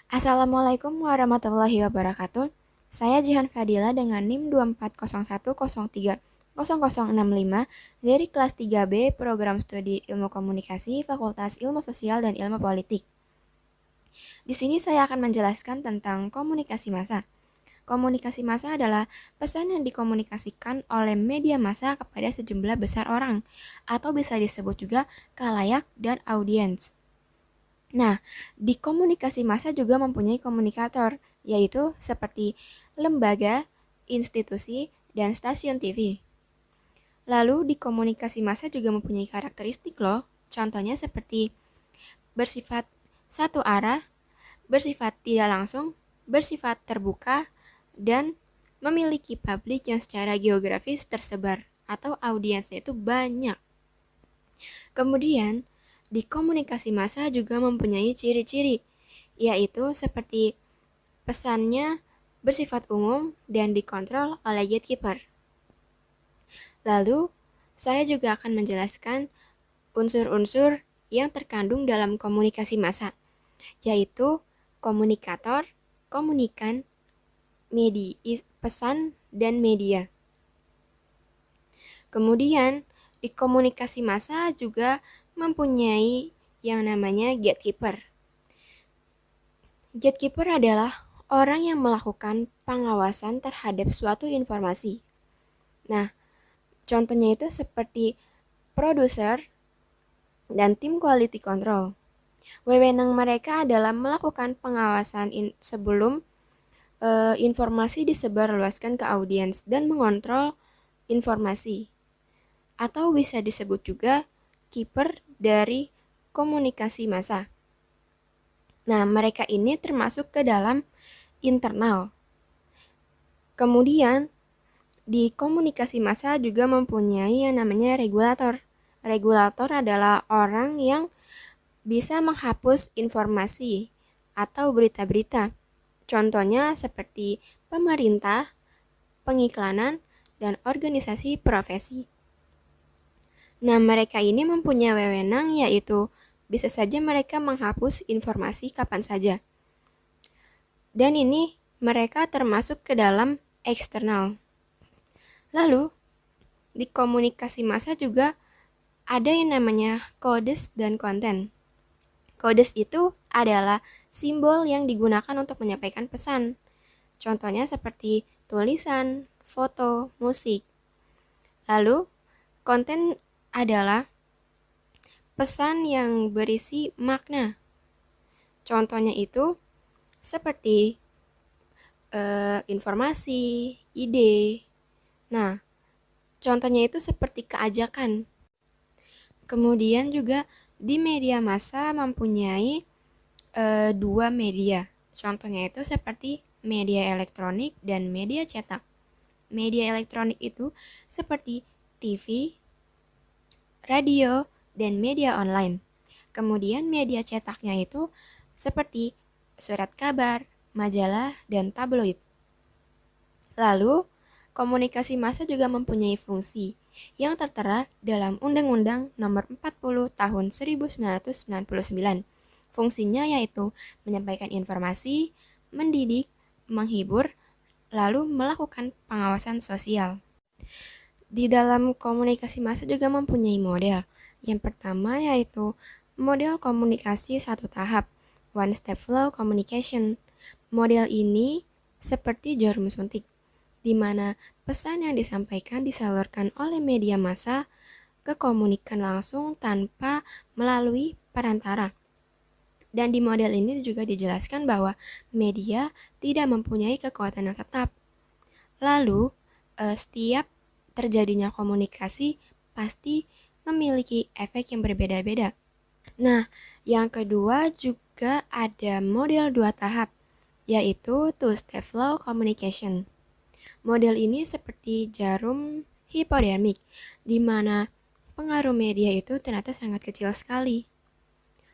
Assalamualaikum warahmatullahi wabarakatuh. Saya Jihan Fadila dengan NIM 2401030065 dari kelas 3B Program Studi Ilmu Komunikasi Fakultas Ilmu Sosial dan Ilmu Politik. Di sini saya akan menjelaskan tentang komunikasi massa. Komunikasi massa adalah pesan yang dikomunikasikan oleh media massa kepada sejumlah besar orang, atau bisa disebut juga khalayak dan audiens. Nah, di komunikasi massa juga mempunyai komunikator, yaitu seperti lembaga, institusi, dan stasiun TV. Lalu di komunikasi massa juga mempunyai karakteristik loh, contohnya seperti bersifat satu arah, bersifat tidak langsung, bersifat terbuka, dan memiliki publik yang secara geografis tersebar atau audiensnya itu banyak. Kemudian, di komunikasi massa juga mempunyai ciri-ciri, yaitu seperti pesannya bersifat umum dan dikontrol oleh gatekeeper. Lalu, saya juga akan menjelaskan unsur-unsur yang terkandung dalam komunikasi massa, yaitu komunikator, komunikan, pesan, dan media. Kemudian, di komunikasi massa juga mempunyai yang namanya gatekeeper. Gatekeeper adalah orang yang melakukan pengawasan terhadap suatu informasi. Nah, contohnya itu seperti produser dan tim quality control. Wewenang mereka adalah melakukan pengawasan sebelum informasi disebarluaskan ke audiens dan mengontrol informasi. Atau bisa disebut juga kiper dari komunikasi massa. Nah, mereka ini termasuk ke dalam internal. Kemudian, di komunikasi massa juga mempunyai yang namanya regulator. Regulator adalah orang yang bisa menghapus informasi atau berita-berita. Contohnya seperti pemerintah, pengiklanan, dan organisasi profesi. Nah, mereka ini mempunyai wewenang yaitu bisa saja mereka menghapus informasi kapan saja. Dan ini mereka termasuk ke dalam eksternal. Lalu, di komunikasi massa juga ada yang namanya codes dan konten. Codes itu adalah simbol yang digunakan untuk menyampaikan pesan. Contohnya seperti tulisan, foto, musik. Lalu, konten adalah pesan yang berisi makna. Contohnya itu seperti informasi, ide. Nah, contohnya itu seperti keajakan. Kemudian juga di media massa mempunyai dua media. Contohnya itu seperti media elektronik dan media cetak. Media elektronik itu seperti TV, radio, dan media online. Kemudian media cetaknya itu seperti surat kabar, majalah, dan tabloid. Lalu, komunikasi massa juga mempunyai fungsi yang tertera dalam Undang-Undang Nomor 40 Tahun 1999. Fungsinya yaitu menyampaikan informasi, mendidik, menghibur, lalu melakukan pengawasan sosial. Di dalam komunikasi massa juga mempunyai model. Yang pertama yaitu model komunikasi satu tahap, one step flow communication. Model ini seperti jarum suntik, di mana pesan yang disampaikan disalurkan oleh media massa ke komunikan langsung tanpa melalui perantara. Dan di model ini juga dijelaskan bahwa media tidak mempunyai kekuatan yang tetap. Lalu, setiap terjadinya komunikasi pasti memiliki efek yang berbeda-beda. Nah, yang kedua juga ada model dua tahap, yaitu two-step flow communication. Model ini seperti jarum hipodermik, di mana pengaruh media itu ternyata sangat kecil sekali.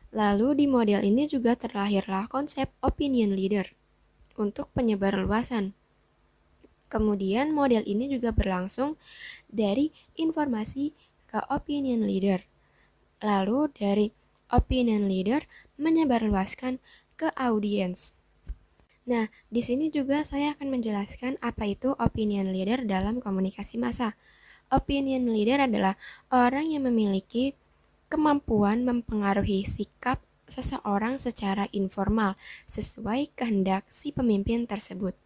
Lalu di model ini juga terlahirlah konsep opinion leader untuk penyebar luasan. Kemudian model ini juga berlangsung dari informasi ke opinion leader. Lalu dari opinion leader menyebarluaskan ke audiens. Nah, di sini juga saya akan menjelaskan apa itu opinion leader dalam komunikasi massa. Opinion leader adalah orang yang memiliki kemampuan mempengaruhi sikap seseorang secara informal sesuai kehendak si pemimpin tersebut.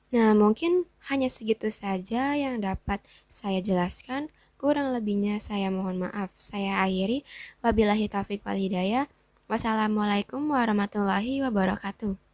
Nah, mungkin hanya segitu saja yang dapat saya jelaskan. Kurang lebihnya saya mohon maaf. Saya akhiri. Wabillahi taufiq wal hidayah. Wassalamualaikum warahmatullahi wabarakatuh.